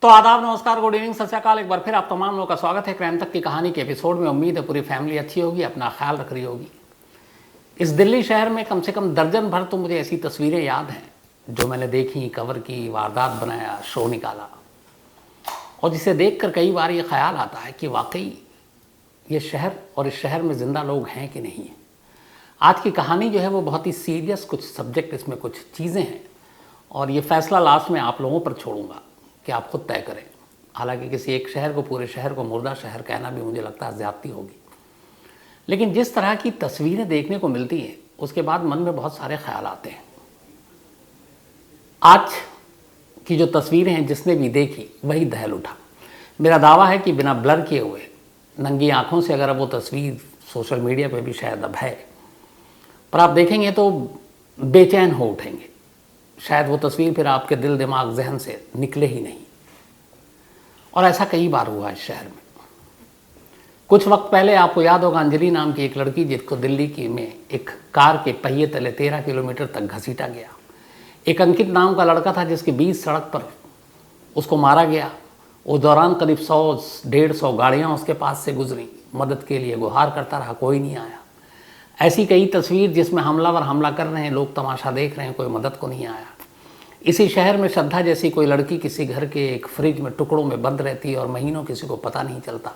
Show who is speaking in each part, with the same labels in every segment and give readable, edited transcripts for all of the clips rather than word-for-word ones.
Speaker 1: तो आदाब, नमस्कार, गुड इवनिंग, सत श्री अकाल। एक बार फिर आप तमाम लोगों का स्वागत है क्राइम तक की कहानी के एपिसोड में। उम्मीद है पूरी फैमिली अच्छी होगी, अपना ख्याल रख रही होगी। इस दिल्ली शहर में कम से कम दर्जन भर तो मुझे ऐसी तस्वीरें याद हैं जो मैंने देखी, कवर की, वारदात बनाया, शो निकाला, और जिसे देखकर कई बार ये ख्याल आता है कि वाकई ये शहर और इस शहर में ज़िंदा लोग हैं कि नहीं है। आज की कहानी जो है वो बहुत ही सीरियस, कुछ सब्जेक्ट इसमें कुछ चीज़ें हैं, और ये फैसला लास्ट में आप लोगों पर छोड़ूंगा कि आप खुद तय करें। हालांकि किसी एक शहर को, पूरे शहर को मुर्दा शहर कहना भी मुझे लगता है ज़्यादती होगी, लेकिन जिस तरह की तस्वीरें देखने को मिलती हैं उसके बाद मन में बहुत सारे ख्याल आते हैं। आज की जो तस्वीरें हैं जिसने भी देखी वही दहल उठा। मेरा दावा है कि बिना ब्लर किए हुए नंगी आंखों से अगर अब वो तस्वीर सोशल मीडिया पे भी शायद अब है, पर आप देखेंगे तो बेचैन हो उठेंगे। शायद वो तस्वीर फिर आपके दिल, दिमाग, जहन से निकले ही नहीं। और ऐसा कई बार हुआ इस शहर में। कुछ वक्त पहले आपको याद होगा अंजलि नाम की एक लड़की जिसको दिल्ली की में एक कार के पहिए तले 13 किलोमीटर तक घसीटा गया। एक अंकित नाम का लड़का था जिसके 20 सड़क पर उसको मारा गया। उस दौरान करीब 100-150 गाड़ियाँ उसके पास से गुजरी, मदद के लिए गुहार करता रहा, कोई नहीं आया। ऐसी कई तस्वीर जिसमें हमलावर हमला कर रहे हैं, लोग तमाशा देख रहे हैं, कोई मदद को नहीं आया। इसी शहर में श्रद्धा जैसी कोई लड़की किसी घर के एक फ्रिज में टुकड़ों में बंद रहती है और महीनों किसी को पता नहीं चलता।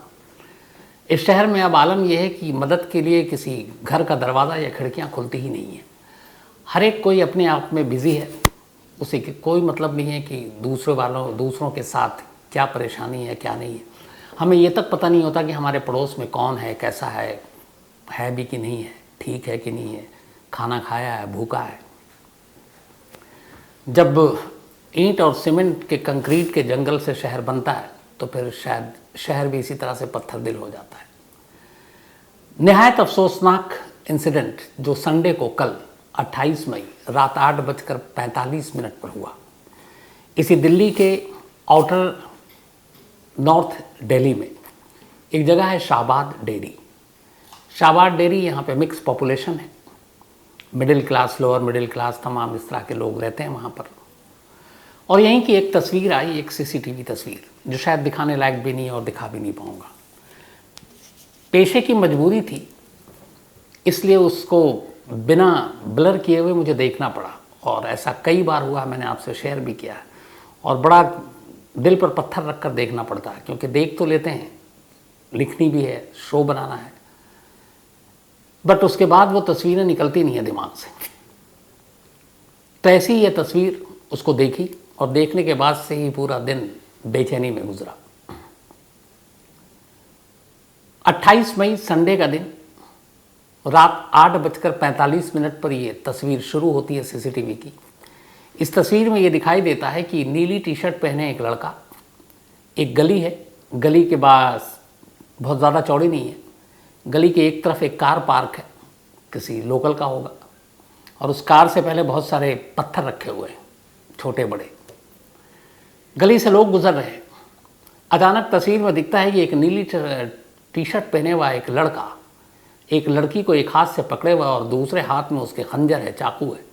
Speaker 1: इस शहर में अब आलम यह है कि मदद के लिए किसी घर का दरवाज़ा या खिड़कियां खुलती ही नहीं है। हर एक कोई अपने आप में बिजी है, उसे कोई मतलब नहीं है कि दूसरों के साथ क्या परेशानी है, क्या नहीं है। हमें ये तक पता नहीं होता कि हमारे पड़ोस में कौन है, कैसा है भी कि नहीं है, ठीक है कि नहीं है, खाना खाया है, भूखा है। जब ईंट और सीमेंट के, कंक्रीट के जंगल से शहर बनता है तो फिर शायद शहर भी इसी तरह से पत्थर दिल हो जाता है। निहायत अफसोसनाक इंसिडेंट जो संडे को कल 28 मई रात 8:45 पर हुआ। इसी दिल्ली के आउटर नॉर्थ दिल्ली में एक जगह है शाहबाद डेयरी। शाहबाद डेयरी, यहाँ पे मिक्स पॉपुलेशन है, middle class, lower middle class, तमाम इस तरह के लोग रहते हैं वहाँ पर। और यहीं की एक तस्वीर आई, एक सीसीटीवी तस्वीर, जो शायद दिखाने लायक भी नहीं है और दिखा भी नहीं पाऊँगा। पेशे की मजबूरी थी, इसलिए उसको बिना ब्लर किए हुए मुझे देखना पड़ा, और ऐसा कई बार हुआ, मैंने आपसे शेयर भी किया है। और बड़ा दिल पर पत्थर रख कर देखना पड़ता है, क्योंकि देख तो लेते हैं, लिखनी भी है, शो बनाना है, बट उसके बाद वो तस्वीरें निकलती नहीं है दिमाग से। तो ऐसी ही ये तस्वीर उसको देखी, और देखने के बाद से ही पूरा दिन बेचैनी में गुजरा। 28 मई संडे का दिन रात 8:45 पर ये तस्वीर शुरू होती है सीसीटीवी की। इस तस्वीर में ये दिखाई देता है कि नीली टी शर्ट पहने एक लड़का, एक गली है, गली के पास बहुत ज़्यादा चौड़ी नहीं है, गली के एक तरफ एक कार पार्क है, किसी लोकल का होगा, और उस कार से पहले बहुत सारे पत्थर रखे हुए हैं, छोटे बड़े। गली से लोग गुजर रहे हैं। अचानक तस्वीर में दिखता है कि एक नीली टी शर्ट पहने हुआ एक लड़का एक लड़की को एक हाथ से पकड़े हुआ और दूसरे हाथ में उसके खंजर है, चाकू है,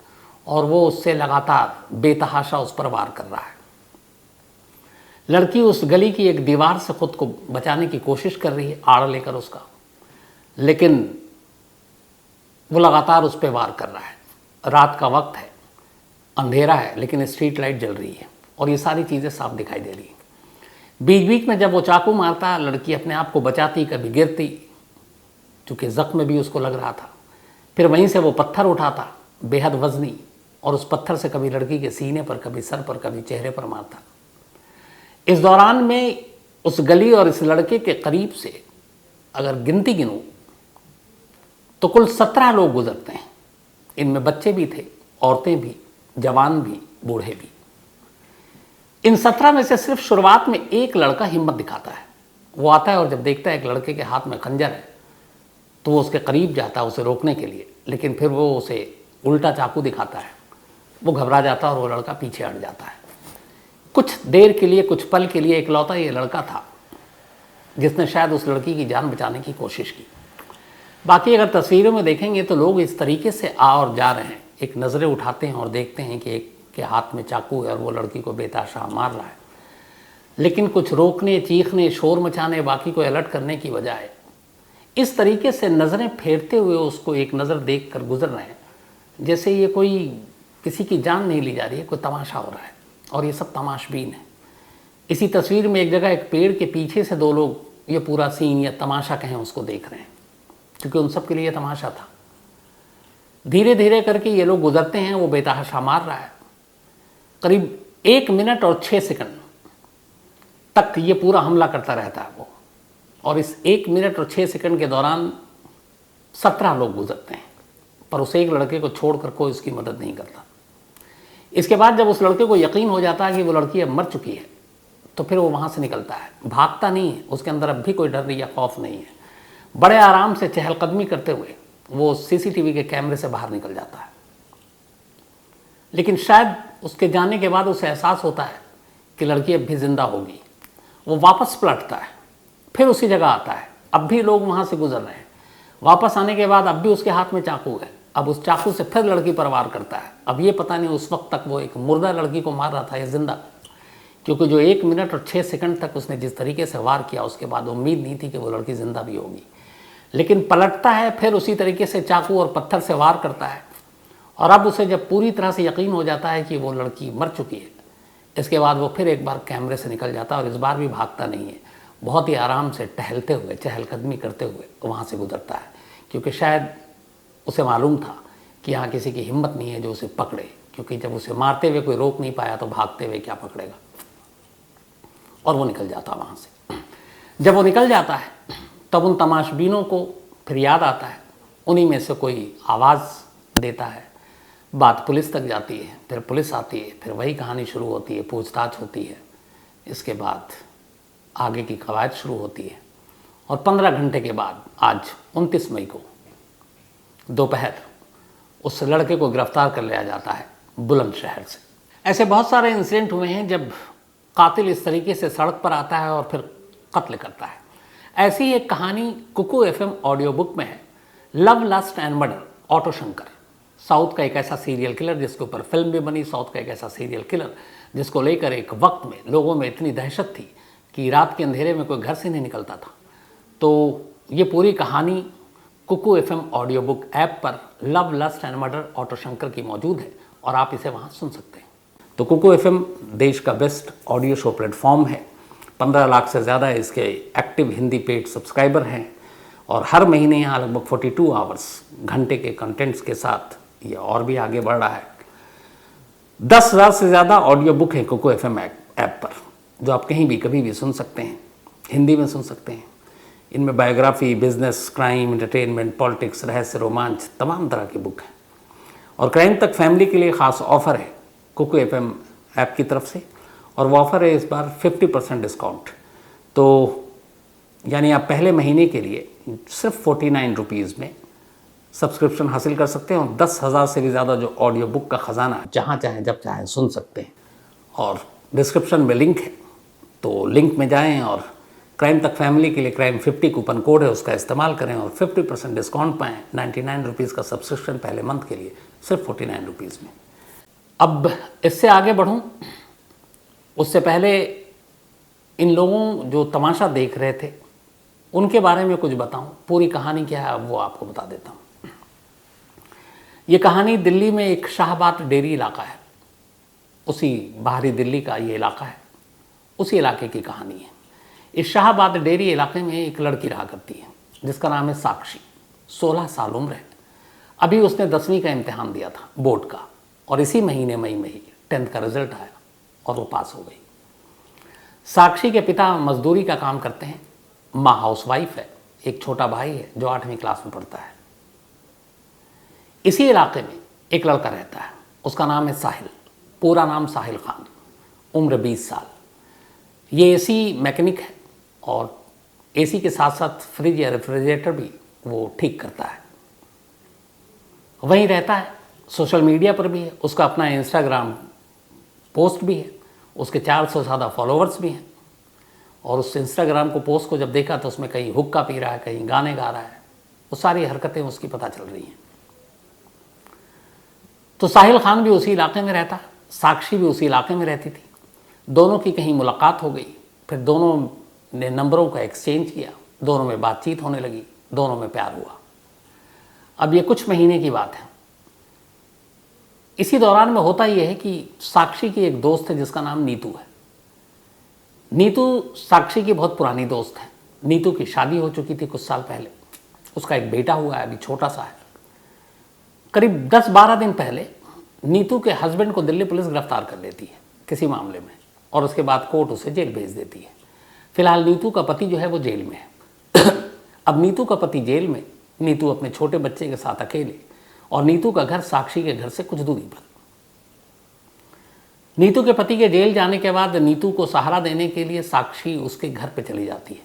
Speaker 1: और वो उससे लगातार बेतहाशा उस पर वार कर रहा है। लड़की उस गली की एक दीवार से खुद को बचाने की कोशिश कर रही है, आड़ लेकर उसका, लेकिन वो लगातार उस पर वार कर रहा है। रात का वक्त है, अंधेरा है, लेकिन स्ट्रीट लाइट जल रही है और ये सारी चीज़ें साफ दिखाई दे रही हैं। बीच बीच में जब वो चाकू मारता, लड़की अपने आप को बचाती, कभी गिरती, चूँकि ज़ख्म भी उसको लग रहा था, फिर वहीं से वो पत्थर उठाता, बेहद वजनी, और उस पत्थर से कभी लड़की के सीने पर, कभी सर पर, कभी चेहरे पर मारता। इस दौरान में उस गली और इस लड़के के करीब से अगर गिनती गिनूं तो कुल 17 लोग गुजरते हैं। इनमें बच्चे भी थे, औरतें भी, जवान भी, बूढ़े भी। इन 17 में से सिर्फ शुरुआत में एक लड़का हिम्मत दिखाता है। वो आता है और जब देखता है एक लड़के के हाथ में खंजर है तो वो उसके करीब जाता है उसे रोकने के लिए, लेकिन फिर वो उसे उल्टा चाकू दिखाता है। वो घबरा जाता है और वो लड़का पीछे हट जाता है। कुछ देर के लिए, कुछ पल के लिए इकलौता ये लड़का था जिसने शायद उस लड़की की जान बचाने की कोशिश की। बाकी अगर तस्वीरों में देखेंगे तो लोग इस तरीके से आ और जा रहे हैं, एक नज़रें उठाते हैं और देखते हैं कि एक के हाथ में चाकू है और वो लड़की को बेतहाशा मार रहा है। लेकिन कुछ रोकने, चीखने, शोर मचाने, बाकी को अलर्ट करने की बजाय इस तरीके से नज़रें फेरते हुए उसको एक नज़र देख कर गुजर रहे हैं जैसे ये कोई किसी की जान नहीं ली जा रही है, कोई तमाशा हो रहा है। और ये सब तमाशबीन है। इसी तस्वीर में एक जगह एक पेड़ के पीछे से दो लोग ये पूरा सीन या तमाशा कहें उसको देख रहे हैं, क्योंकि उन सब के लिए तमाशा था। धीरे धीरे करके ये लोग गुजरते हैं, वो बेतहाशा मार रहा है। करीब 1 मिनट और 6 सेकंड तक ये पूरा हमला करता रहता है वो, और इस 1 मिनट और 6 सेकंड के दौरान 17 लोग गुजरते हैं, पर उस एक लड़के को छोड़कर कोई उसकी मदद नहीं करता। इसके बाद जब उस लड़के को यकीन हो जाता है कि वो लड़की अब मर चुकी है, तो फिर वो वहाँ से निकलता है। भागता नहीं है, उसके अंदर अब भी कोई डर या खौफ नहीं है। बड़े आराम से चहलकदमी करते हुए वो सीसीटीवी के कैमरे से बाहर निकल जाता है। लेकिन शायद उसके जाने के बाद उसे एहसास होता है कि लड़की अब भी जिंदा होगी। वो वापस पलटता है, फिर उसी जगह आता है। अब भी लोग वहाँ से गुजर रहे हैं। वापस आने के बाद अब भी उसके हाथ में चाकू है। अब उस चाकू से फिर लड़की पर वार करता है। अब ये पता नहीं उस वक्त तक वो एक मुर्दा लड़की को मार रहा था या जिंदा, क्योंकि जो 1 मिनट और 6 सेकंड तक उसने जिस तरीके से वार किया, उसके बाद उम्मीद नहीं थी कि वो लड़की जिंदा भी होगी। लेकिन पलटता है, फिर उसी तरीके से चाकू और पत्थर से वार करता है। और अब उसे जब पूरी तरह से यकीन हो जाता है कि वो लड़की मर चुकी है, इसके बाद वो फिर एक बार कैमरे से निकल जाता है और इस बार भी भागता नहीं है। बहुत ही आराम से टहलते हुए, चहलकदमी करते हुए वहाँ से गुजरता है, क्योंकि शायद उसे मालूम था कि यहाँ किसी की हिम्मत नहीं है जो उसे पकड़े, क्योंकि जब उसे मारते हुए कोई रोक नहीं पाया तो भागते हुए क्या पकड़ेगा। और वो निकल जाता वहाँ से। जब वो निकल जाता है तब उन तमाशबीनों को फिर याद आता है। उन्हीं में से कोई आवाज़ देता है, बात पुलिस तक जाती है, फिर पुलिस आती है, फिर वही कहानी शुरू होती है, पूछताछ होती है। इसके बाद आगे की कवायद शुरू होती है। और 15 घंटे के बाद आज 29 मई को दोपहर उस लड़के को गिरफ्तार कर लिया जाता है बुलंदशहर से। ऐसे बहुत सारे इंसिडेंट हुए हैं जब कातिल इस तरीके से सड़क पर आता है और फिर कत्ल करता है। ऐसी एक कहानी कुकू एफएम ऑडियो बुक में है, love lust and murder auto Shankar. South का एक ऐसा सीरियल किलर जिसके ऊपर फिल्म भी बनी, साउथ का एक ऐसा सीरियल किलर जिसको लेकर एक वक्त में लोगों में इतनी दहशत थी कि रात के अंधेरे में कोई घर से नहीं निकलता था। तो ये पूरी कहानी Kuku FM audio book app पर love lust and murder auto Shankar की मौजूद है और आप इसे वहाँ सुन सकते हैं। तो कुकू एफएम देश का बेस्ट ऑडियो शो प्लेटफॉर्म है। 15 लाख से ज़्यादा इसके एक्टिव हिंदी पेड सब्सक्राइबर हैं और हर महीने यहाँ लगभग 42 आवर्स घंटे के कंटेंट्स के साथ ये और भी आगे बढ़ रहा है। 10,000 से ज़्यादा ऑडियो बुक हैं कुकू एफएम ऐप पर, जो आप कहीं भी कभी भी सुन सकते हैं, हिंदी में सुन सकते हैं। इनमें biography, business, crime, entertainment, politics, रहस्य, रोमांच, तमाम तरह की बुक हैं। और क्राइम तक फैमिली के लिए ख़ास ऑफ़र है कुकू एफएम ऐप की तरफ से, और वो ऑफ़र है इस बार 50% डिस्काउंट। तो यानी आप पहले महीने के लिए सिर्फ 49 रुपीज़ में सब्सक्रिप्शन हासिल कर सकते हैं और 10,000 से भी ज़्यादा जो ऑडियो बुक का ख़जाना जहाँ चाहें जब चाहें सुन सकते हैं। और डिस्क्रिप्शन में लिंक है, तो लिंक में जाएं और क्राइम तक फैमिली के लिए क्राइम 50 कूपन कोड है, उसका इस्तेमाल करें और 50% डिस्काउंट पाएँ। 99 रुपीज़ का सब्सक्रिप्शन पहले मंथ के लिए सिर्फ 49 रुपीज़ में। अब इससे आगे बढ़ूं उससे पहले इन लोगों जो तमाशा देख रहे थे उनके बारे में कुछ बताऊं। पूरी कहानी क्या है वो आपको बता देता हूं। ये कहानी दिल्ली में एक शाहबाद डेयरी इलाका है, उसी बाहरी दिल्ली का ये इलाका है, उसी इलाके की कहानी है। इस शाहबाद डेयरी इलाके में एक लड़की रहा करती है जिसका नाम है साक्षी। 16 साल उम्र है। अभी उसने 10वीं का इम्तिहान दिया था बोर्ड का, और इसी महीने मई में ही 10th का रिजल्ट आया और वो पास हो गई। साक्षी के पिता मजदूरी का काम करते हैं, माँ हाउसवाइफ है, एक छोटा भाई है जो 8वीं क्लास में पढ़ता है। इसी इलाके में एक लड़का रहता है, उसका नाम है साहिल, पूरा नाम साहिल खान, उम्र 20 साल। ये एसी मैकेनिक है और एसी के साथ साथ फ्रिज या रेफ्रिजरेटर भी वो ठीक करता है। वहीं रहता है, सोशल मीडिया पर भी है, उसका अपना इंस्टाग्राम पोस्ट भी है, उसके 400 से ज़्यादा फॉलोअर्स भी हैं। और उस इंस्टाग्राम को पोस्ट को जब देखा तो उसमें कहीं हुक्का पी रहा है, कहीं गाने गा रहा है, वो सारी हरकतें उसकी पता चल रही हैं। तो साहिल खान भी उसी इलाके में रहता, साक्षी भी उसी इलाके में रहती थी। दोनों की कहीं मुलाकात हो गई फिर दोनों ने नंबरों का एक्सचेंज किया, दोनों में बातचीत होने लगी, दोनों में प्यार हुआ। अब ये कुछ महीने की बात है। इसी दौरान में होता यह है कि साक्षी की एक दोस्त है जिसका नाम नीतू है। नीतू साक्षी की बहुत पुरानी दोस्त है। नीतू की शादी हो चुकी थी कुछ साल पहले, उसका एक बेटा हुआ है, अभी छोटा सा है। करीब 10-12 दिन पहले नीतू के हस्बैंड को दिल्ली पुलिस गिरफ्तार कर लेती है किसी मामले में, और उसके बाद कोर्ट उसे जेल भेज देती है। फिलहाल नीतू का पति जो है वो जेल में है। अब नीतू का पति जेल में, नीतू अपने छोटे बच्चे के साथ अकेले, और नीतू का घर साक्षी के घर से कुछ दूरी पर। नीतू के पति के जेल जाने के बाद नीतू को सहारा देने के लिए साक्षी उसके घर पे चली जाती है,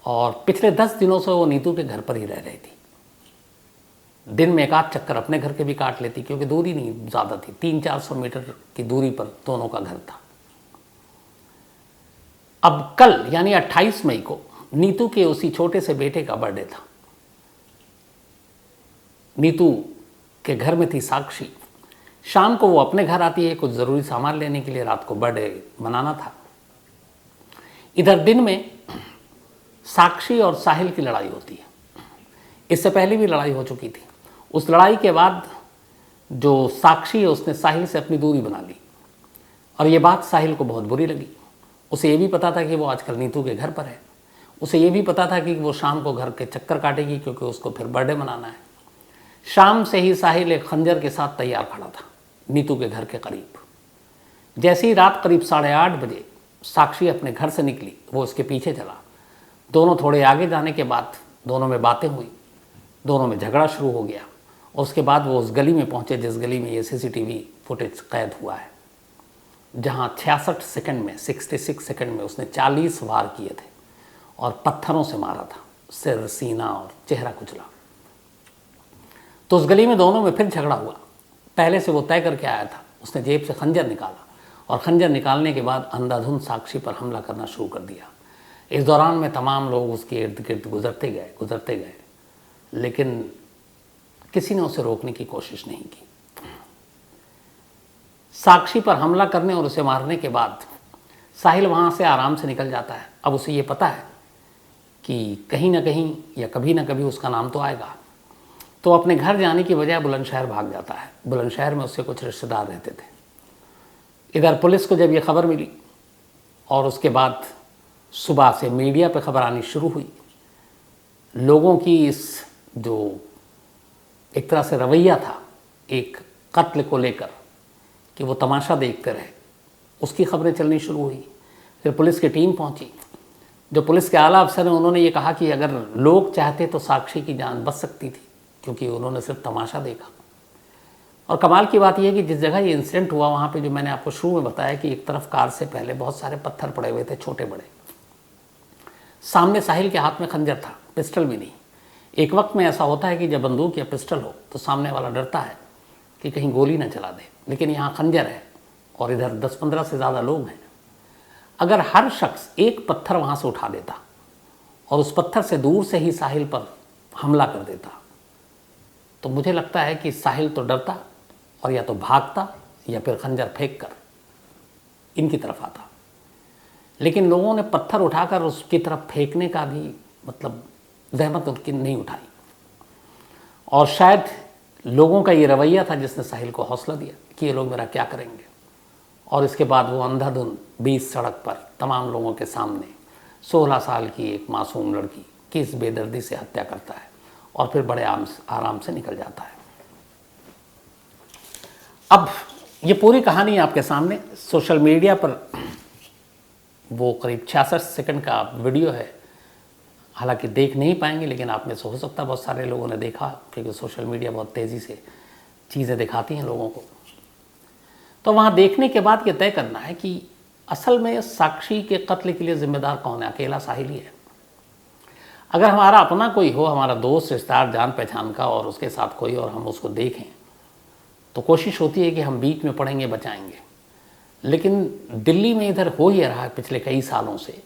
Speaker 1: और पिछले 10 दिनों से वो नीतू के घर पर ही रह रही थी। दिन में एक आध चक्कर अपने घर के भी काट लेती, क्योंकि दूरी नहीं ज़्यादा थी, 300-400 मीटर की दूरी पर दोनों का घर था। अब कल यानी 28 मई को नीतू के उसी छोटे से बेटे का बर्थडे था। नीतू के घर में थी साक्षी। शाम को वो अपने घर आती है कुछ ज़रूरी सामान लेने के लिए, रात को बर्थडे मनाना था। इधर दिन में साक्षी और साहिल की लड़ाई होती है। इससे पहले भी लड़ाई हो चुकी थी। उस लड़ाई के बाद जो साक्षी है उसने साहिल से अपनी दूरी बना ली, और ये बात साहिल को बहुत बुरी लगी। उसे ये भी पता था कि वो आजकल नीतू के घर पर है। उसे ये भी पता था कि वो शाम को घर के चक्कर काटेगी, क्योंकि उसको फिर बर्थडे मनाना है। शाम से ही साहिल एक खंजर के साथ तैयार खड़ा था नीतू के घर के करीब। जैसे ही रात करीब 8:30 बजे साक्षी अपने घर से निकली, वो उसके पीछे चला। दोनों थोड़े आगे जाने के बाद दोनों में बातें हुई, दोनों में झगड़ा शुरू हो गया, और उसके बाद वो उस गली में पहुंचे जिस गली में ये सीसीटीवी फुटेज कैद हुआ है, जहां 66 सेकंड में उसने 40 वार किए थे और पत्थरों से मारा था, सिर, सीना और चेहरा कुचला। तो उस गली में दोनों में फिर झगड़ा हुआ। पहले से वो तय करके आया था, उसने जेब से खंजर निकाला, और खंजर निकालने के बाद अंधाधुंध साक्षी पर हमला करना शुरू कर दिया। इस दौरान में तमाम लोग उसके इर्द गिर्द गुजरते गए, लेकिन किसी ने उसे रोकने की कोशिश नहीं की। साक्षी पर हमला करने और उसे मारने के बाद साहिल वहाँ से आराम से निकल जाता है। अब उसे ये पता है कि कहीं ना कहीं या कभी ना कभी उसका नाम तो आएगा, तो अपने घर जाने की बजाय बुलंदशहर भाग जाता है। बुलंदशहर में उससे कुछ रिश्तेदार रहते थे। इधर पुलिस को जब ये खबर मिली, और उसके बाद सुबह से मीडिया पे खबर आनी शुरू हुई, लोगों की इस जो एक तरह से रवैया था एक कत्ल को लेकर कि वो तमाशा देखते रहे, उसकी खबरें चलनी शुरू हुई। फिर पुलिस की टीम पहुंची। जो पुलिस के आला अफसर हैं उन्होंने ये कहा कि अगर लोग चाहते तो साक्षी की जान बच सकती थी, क्योंकि उन्होंने सिर्फ तमाशा देखा। और कमाल की बात यह है कि जिस जगह ये इंसिडेंट हुआ वहाँ पे, जो मैंने आपको शुरू में बताया कि एक तरफ कार से पहले बहुत सारे पत्थर पड़े हुए थे, छोटे बड़े। सामने साहिल के हाथ में खंजर था, पिस्टल भी नहीं। एक वक्त में ऐसा होता है कि जब बंदूक या पिस्टल हो तो सामने वाला डरता है कि कहीं गोली ना चला दे, लेकिन यहाँ खंजर है और इधर 10-15 से ज़्यादा लोग हैं। अगर हर शख्स एक पत्थर वहाँ से उठा देता और उस पत्थर से दूर से ही साहिल पर हमला कर देता, तो मुझे लगता है कि साहिल तो डरता और या तो भागता या फिर खंजर फेंक कर इनकी तरफ आता। लेकिन लोगों ने पत्थर उठाकर उसकी तरफ फेंकने का भी जहमत उनकी नहीं उठाई, और शायद लोगों का ये रवैया था जिसने साहिल को हौसला दिया कि ये लोग मेरा क्या करेंगे। और इसके बाद वो अंधाधुंध 20 सड़क पर तमाम लोगों के सामने 16 साल की एक मासूम लड़की की इस बेदर्दी से हत्या करता है और फिर बड़े आराम से निकल जाता है। अब ये पूरी कहानी आपके सामने सोशल मीडिया पर वो करीब 66 सेकंड का वीडियो है। हालांकि देख नहीं पाएंगे, लेकिन आप में से हो सकता है बहुत सारे लोगों ने देखा, क्योंकि सोशल मीडिया बहुत तेज़ी से चीज़ें दिखाती हैं लोगों को। तो वहाँ देखने के बाद ये तय करना है कि असल में साक्षी के कत्ल के लिए जिम्मेदार कौन है। अकेला साहिल ही है। अगर हमारा अपना कोई हो, हमारा दोस्त, रिश्तेदार, जान पहचान का, और उसके साथ कोई, और हम उसको देखें, तो कोशिश होती है कि हम बीच में पड़ेंगे, बचाएंगे। लेकिन दिल्ली में इधर हो ही रहा है पिछले कई सालों से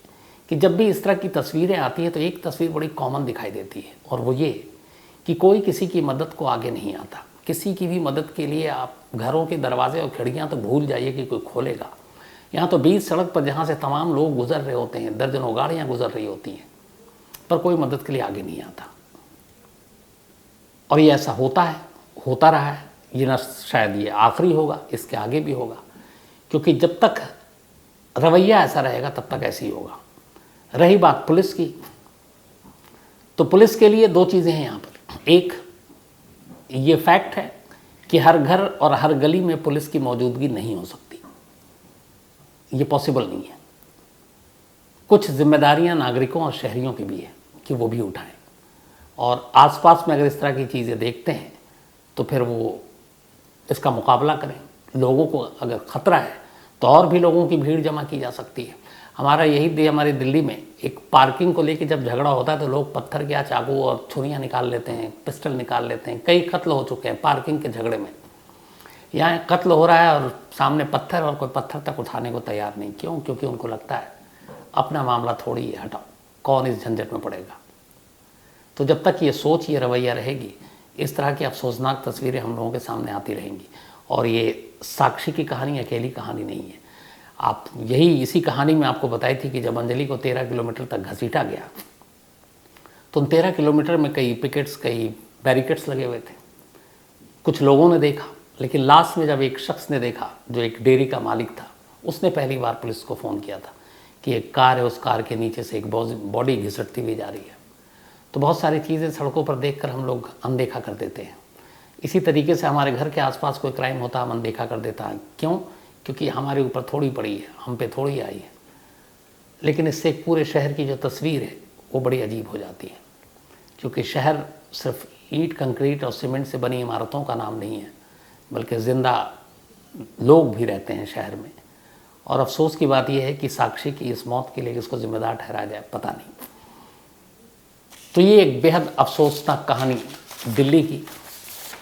Speaker 1: कि जब भी इस तरह की तस्वीरें आती हैं तो एक तस्वीर बड़ी कॉमन दिखाई देती है, और वो ये कि कोई किसी की मदद को आगे नहीं आता। किसी की भी मदद के लिए आप घरों के दरवाजे और खिड़कियां तो भूल जाइए कि कोई खोलेगा। यहाँ तो बीच सड़क पर जहाँ से तमाम लोग गुजर रहे होते हैं, दर्जनों गाड़ियाँ गुजर रही होती हैं, पर कोई मदद के लिए आगे नहीं आता। और ये ऐसा होता है, होता रहा है, ये न शायद ये आखिरी होगा, इसके आगे भी होगा, क्योंकि जब तक रवैया ऐसा रहेगा तब तक ऐसे ही होगा। रही बात पुलिस की, तो पुलिस के लिए दो चीज़ें हैं यहाँ पर। एक, ये फैक्ट है कि हर घर और हर गली में पुलिस की मौजूदगी नहीं हो सकती, ये पॉसिबल नहीं है। कुछ जिम्मेदारियां नागरिकों और शहरियों की भी है कि वो भी उठाएं, और आसपास में अगर इस तरह की चीज़ें देखते हैं तो फिर वो इसका मुकाबला करें। लोगों को अगर ख़तरा है तो और भी लोगों की भीड़ जमा की जा सकती है। हमारी दिल्ली में एक पार्किंग को लेकर जब झगड़ा होता है तो लोग पत्थर या चाकू और छुरियाँ निकाल लेते हैं, पिस्टल निकाल लेते हैं। कई कत्ल हो चुके हैं पार्किंग के झगड़े में। यहाँ कत्ल हो रहा है और सामने पत्थर, और कोई पत्थर तक उठाने को तैयार नहीं। क्यों? क्योंकि उनको लगता है अपना मामला थोड़ी है, हटाओ, कौन इस झंझट में पड़ेगा। तो जब तक ये सोच, ये रवैया रहेगी, इस तरह की अफसोसनाक तस्वीरें हम लोगों के सामने आती रहेंगी। और ये साक्षी की कहानी अकेली कहानी नहीं है। आप यही इसी कहानी में आपको बताई थी कि जब अंजलि को 13 किलोमीटर तक घसीटा गया तो उन 13 किलोमीटर में कई पिकेट्स, कई बैरिकेड्स लगे हुए थे। कुछ लोगों ने देखा, लेकिन लास्ट में जब एक शख्स ने देखा जो एक डेयरी का मालिक था, उसने पहली बार पुलिस को फ़ोन किया था कि एक कार है, उस कार के नीचे से एक बॉडी घिसटती हुई जा रही है। तो बहुत सारी चीज़ें सड़कों पर देखकर हम लोग अनदेखा कर देते हैं। इसी तरीके से हमारे घर के आसपास कोई क्राइम होता है, हम अनदेखा कर देता है। क्यों? क्योंकि हमारे ऊपर थोड़ी पड़ी है, हम पे थोड़ी आई है। लेकिन इससे एक पूरे शहर की जो तस्वीर है वो बड़ी अजीब हो जाती है, क्योंकि शहर सिर्फ ईंट, कंक्रीट और सीमेंट से बनी इमारतों का नाम नहीं है, बल्कि ज़िंदा लोग भी रहते हैं शहर में। और अफसोस की बात यह है कि साक्षी की इस मौत के लिए किसको जिम्मेदार ठहराया जाए, पता नहीं। तो ये एक बेहद अफसोसनाक कहानी दिल्ली की,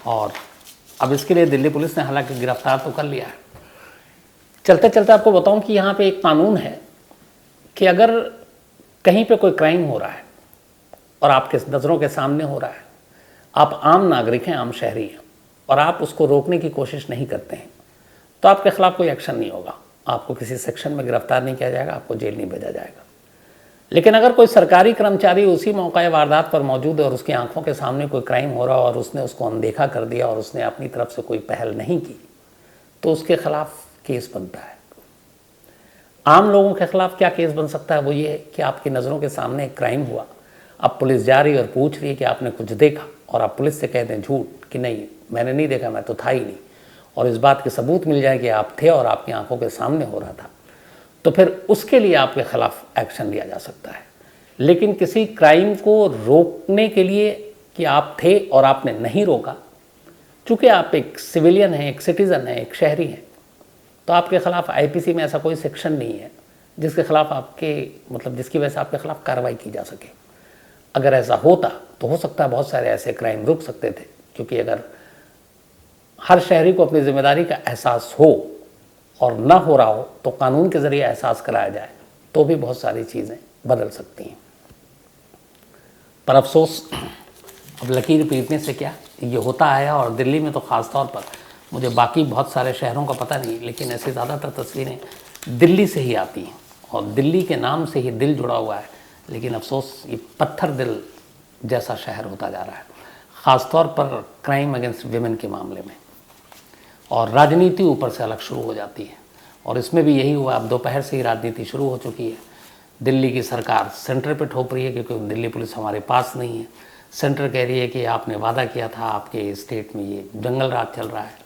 Speaker 1: और अब इसके लिए दिल्ली पुलिस ने हालांकि गिरफ्तार तो कर लिया है। चलते चलते आपको बताऊं कि यहाँ पे एक कानून है कि अगर कहीं पे कोई क्राइम हो रहा है और आपके नज़रों के सामने हो रहा है, आप आम नागरिक हैं, आम शहरी हैं, और आप उसको रोकने की कोशिश नहीं करते हैं, तो आपके खिलाफ कोई एक्शन नहीं होगा, आपको किसी सेक्शन में गिरफ्तार नहीं किया जाएगा, आपको जेल नहीं भेजा जाएगा। लेकिन अगर कोई सरकारी कर्मचारी उसी मौका वारदात पर मौजूद है और उसकी आंखों के सामने कोई क्राइम हो रहा और उसने उसको अनदेखा कर दिया और उसने अपनी तरफ से कोई पहल नहीं की, तो उसके खिलाफ केस बनता है। आम लोगों के खिलाफ क्या केस बन सकता है? वो ये है कि आपकी नज़रों के सामने एक क्राइम हुआ, अब पुलिस जा रही है और पूछ रही है कि आपने कुछ देखा, और आप पुलिस से कहते हैं झूठ कि नहीं, मैंने नहीं देखा, मैं तो था ही नहीं, और इस बात के सबूत मिल जाए कि आप थे और आपकी आंखों के सामने हो रहा था, तो फिर उसके लिए आपके खिलाफ एक्शन लिया जा सकता है। लेकिन किसी क्राइम को रोकने के लिए कि आप थे और आपने नहीं रोका, चूँकि आप एक सिविलियन हैं, एक सिटीज़न हैं, एक शहरी हैं, तो आपके खिलाफ आईपीसी में ऐसा कोई सेक्शन नहीं है जिसके खिलाफ जिसकी वजह से आपके खिलाफ कार्रवाई की जा सके। अगर ऐसा होता तो हो सकता है बहुत सारे ऐसे क्राइम रुक सकते थे, क्योंकि अगर हर शहरी को अपनी जिम्मेदारी का एहसास हो और ना हो रहा हो तो कानून के ज़रिए एहसास कराया जाए तो भी बहुत सारी चीज़ें बदल सकती हैं। पर अफसोस, अब लकीर पीटने से क्या, ये होता आया। और दिल्ली में तो ख़ास तौर पर, मुझे बाकी बहुत सारे शहरों का पता नहीं, लेकिन ऐसी ज़्यादातर तस्वीरें दिल्ली से ही आती हैं, और दिल्ली के नाम से ही दिल जुड़ा हुआ है। लेकिन अफसोस, ये पत्थर दिल जैसा शहर होता जा रहा है, ख़ास तौर पर क्राइम अगेंस्ट विमेन के मामले में। और राजनीति ऊपर से अलग शुरू हो जाती है, और इसमें भी यही हुआ। अब दोपहर से ही राजनीति शुरू हो चुकी है। दिल्ली की सरकार सेंटर पे ठोक रही है, क्योंकि दिल्ली पुलिस हमारे पास नहीं है। सेंटर कह रही है कि आपने वादा किया था, आपके स्टेट में ये जंगल राज चल रहा है,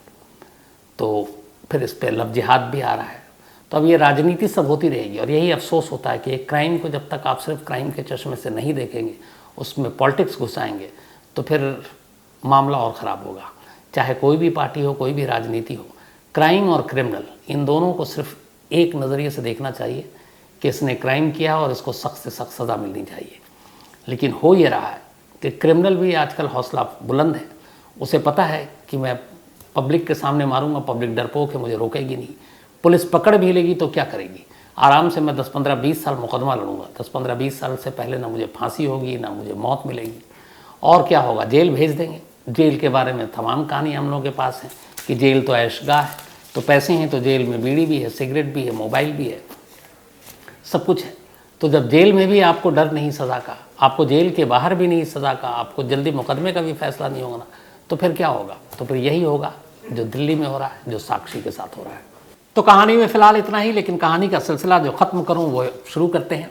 Speaker 1: तो फिर इस पर लव जिहाद भी आ रहा है। तो अब ये राजनीति सब होती रहेगी। और यही अफसोस होता है कि एक क्राइम को जब तक आप सिर्फ क्राइम के चश्मे से नहीं देखेंगे, उसमें पॉलिटिक्स घुसाएंगे, तो फिर मामला और ख़राब होगा। चाहे कोई भी पार्टी हो, कोई भी राजनीति हो, क्राइम और क्रिमिनल, इन दोनों को सिर्फ एक नज़रिए से देखना चाहिए कि इसने क्राइम किया और इसको सख्त से सख्त सज़ा मिलनी चाहिए। लेकिन हो ये रहा है कि क्रिमिनल भी आजकल हौसला बुलंद है, उसे पता है कि मैं पब्लिक के सामने मारूंगा, पब्लिक डरपोक है, मुझे रोकेगी नहीं। पुलिस पकड़ भी लेगी तो क्या करेगी, आराम से मैं 10, 15, 20 साल मुकदमा लड़ूंगा। 10, 15, 20 साल से पहले ना मुझे फांसी होगी, ना मुझे मौत मिलेगी, और क्या होगा, जेल भेज देंगे। जेल के बारे में तमाम कहानी हम लोगों के पास है कि जेल तो ऐशगाह है, तो पैसे हैं तो जेल में बीड़ी भी है, सिगरेट भी है, मोबाइल भी है, सब कुछ है। तो जब जेल में भी आपको डर नहीं सज़ा का, आपको जेल के बाहर भी नहीं सज़ा का, आपको जल्दी मुकदमे का भी फैसला नहीं होगा, तो फिर क्या होगा? तो फिर यही होगा जो दिल्ली में हो रहा है, जो साक्षी के साथ हो रहा है। तो कहानी में फ़िलहाल इतना ही, लेकिन कहानी का सिलसिला जो ख़त्म करूँ वो शुरू करते हैं।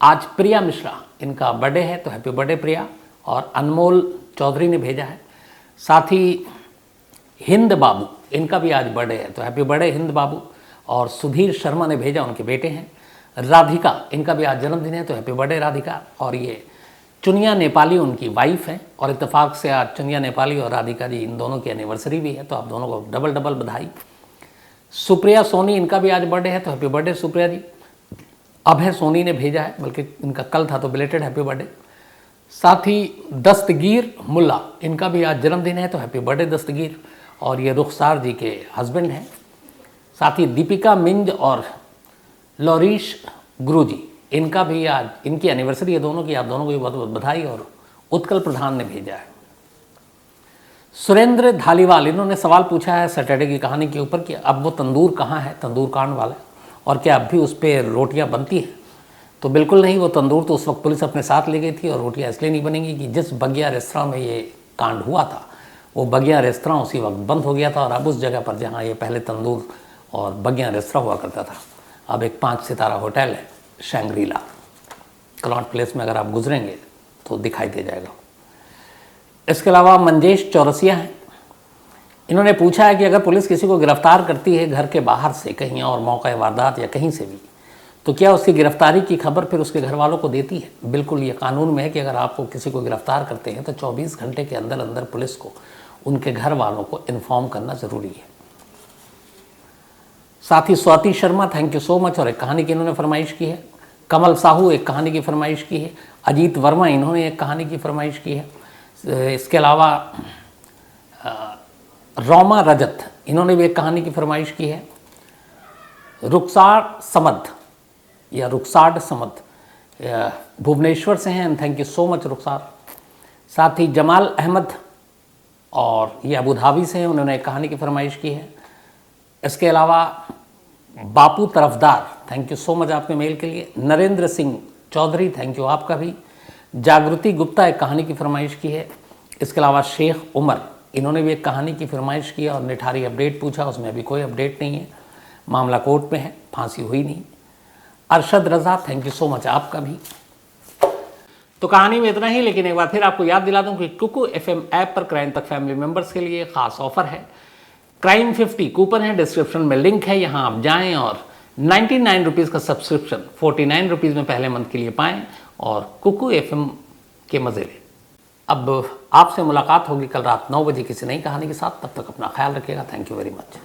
Speaker 1: आज प्रिया मिश्रा, इनका बर्थडे है, तो हैप्पी बर्थडे प्रिया। और अनमोल चौधरी ने भेजा है। साथ ही हिंद बाबू, इनका भी आज बर्थडे है, तो हैप्पी बर्थडे हिंद बाबू। और सुधीर शर्मा ने भेजा, उनके बेटे हैं। राधिका, इनका भी आज जन्मदिन है, तो हैप्पी बर्थडे राधिका। और ये चुनिया नेपाली उनकी वाइफ है, और इत्तेफाक से आज चुनिया नेपाली और राधिका जी इन दोनों की एनिवर्सरी भी है, तो आप दोनों को डबल डबल बधाई। सुप्रिया सोनी, इनका भी आज बर्थडे है, तो हैप्पी बर्थडे सुप्रिया जी। अभय सोनी ने भेजा है, बल्कि इनका कल था, तो बिलेटेड हैप्पी बर्थडे। साथ ही दस्तगीर मुल्ला, इनका भी आज जन्मदिन है, तो हैप्पी बर्थडे दस्तगीर। और ये रुखसार जी के हस्बैंड हैं। साथ ही दीपिका मिंज और लॉरीश गुरुजी, इनका भी आज, इनकी एनिवर्सरी है दोनों की, आप दोनों को भी बहुत बहुत बधाई। और उत्कल प्रधान ने भेजा है। सुरेंद्र धालीवाल, इन्होंने सवाल पूछा है सैटरडे की कहानी के ऊपर कि अब वो तंदूर कहाँ है, तंदूर कांड वाला, और क्या अब भी उस पर रोटियां बनती हैं? तो बिल्कुल नहीं, वो तंदूर तो उस वक्त पुलिस अपने साथ ले गई थी, और रोटियां इसलिए नहीं बनेंगी कि जिस बगिया रेस्तरां में ये कांड हुआ था, वो बगिया रेस्तरां उसी वक्त बंद हो गया था। और अब उस जगह पर जहाँ ये पहले तंदूर और बगिया रेस्तरां हुआ करता था, अब एक 5 सितारा होटल है, शैंग्रीला। कनॉट प्लेस में अगर आप गुजरेंगे तो दिखाई दे जाएगा। इसके अलावा मंजेश चौरसिया हैं। इन्होंने पूछा है कि अगर पुलिस किसी को गिरफ्तार करती है घर के बाहर से, कहीं और मौका वारदात या कहीं से भी, तो क्या उसकी गिरफ्तारी की खबर फिर उसके घर वालों को देती है? बिल्कुल, ये कानून में है कि अगर आपको किसी को गिरफ्तार करते हैं तो 24 घंटे के अंदर अंदर पुलिस को उनके घर वालों को इन्फॉर्म करना ज़रूरी है। साथ ही Swati Sharma, thank you so much, और एक कहानी की इन्होंने फरमाइश की है। कमल साहू एक कहानी की फरमाइश की है। अजीत वर्मा, इन्होंने एक कहानी की फरमाइश की है। इसके अलावा रोमा रजत, इन्होंने भी एक कहानी की फरमाइश की है। रुखसार समद या रुखसाड समद भुवनेश्वर से हैं, थैंक यू सो मच रुखसार। साथ ही जमाल अहमद, और ये अबू धाबी से हैं, उन्होंने एक कहानी की फरमाइश की है। इसके अलावा बापू तरफदार, थैंक यू सो मच आपके मेल के लिए। नरेंद्र सिंह चौधरी, थैंक यू आपका भी। जागृति गुप्ता एक कहानी की फरमाइश की है। इसके अलावा शेख उमर, इन्होंने भी एक कहानी की फरमाइश की और निठारी अपडेट पूछा, उसमें अभी कोई अपडेट नहीं है, मामला कोर्ट में है, फांसी हुई नहीं। अरशद रज़ा, थैंक यू सो मच आपका भी। तो कहानी में इतना ही, लेकिन एक बार फिर आपको याद दिला दूं कि कुकू FM ऐप पर क्राइम तक फैमिली मेंबर्स के लिए खास ऑफर है। क्राइम 50 कूपन है, डिस्क्रिप्शन में लिंक है, यहाँ आप जाएं और 99 रुपीज़ का सब्सक्रिप्शन 49 रुपीज़ में पहले मंथ के लिए पाएं और कुकू FM के मज़े लें। अब आपसे मुलाकात होगी कल रात 9 बजे किसी नई कहानी के साथ। तब तक अपना ख्याल रखिएगा। Thank you very much.